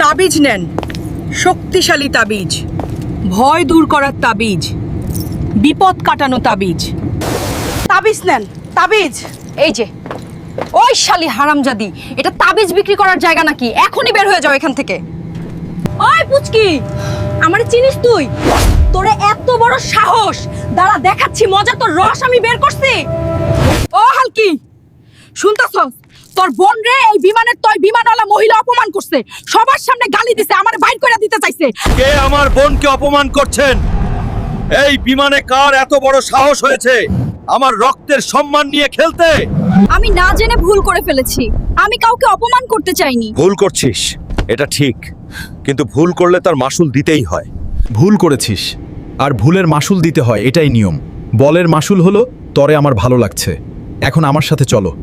তাবিজ নেন, শক্তিশালী তাবিজ, ভয় দূর করার তাবিজ, বিপদ কাটানো তাবিজ। তাবিজ নেন, তাবিজ। এই যে ওই শালি হারামজাদি, এটা তাবিজ বিক্রি করার জায়গা নাকি? এখনই বের হয়ে যাও এখান থেকে। ওই পুচকি, আমারে চিনিস তুই? তোরে এত বড় সাহস! দাঁড়া দেখাচ্ছি মজা, তোর রস আমি বের করছি। ও হালকি, শুনতাছস? তোর বোন রে এই বিমানের তয় বিমানওয়ালা মহিলা অপমান করছে, সবার সামনে গালি দিছে, আমারে বাইর করে দিতে চাইছে। কে আমার বোনকে অপমান করছেন? এই বিমানে কার এত বড় সাহস হয়েছে আমার রক্তের সম্মান নিয়ে খেলতে? আমি না জেনে ভুল করে ফেলেছি, আমি কাউকে অপমান করতে চাইনি। ভুল করছিস, এটা ঠিক, কিন্তু ভুল করলে তার মাসুল দিতেই হয়। ভুল করেছিস, আর ভুলের মাসুল দিতে হয়, এটাই নিয়ম। বলের মাসুল হলো তরে আমার ভালো লাগছে, এখন আমার সাথে চলো।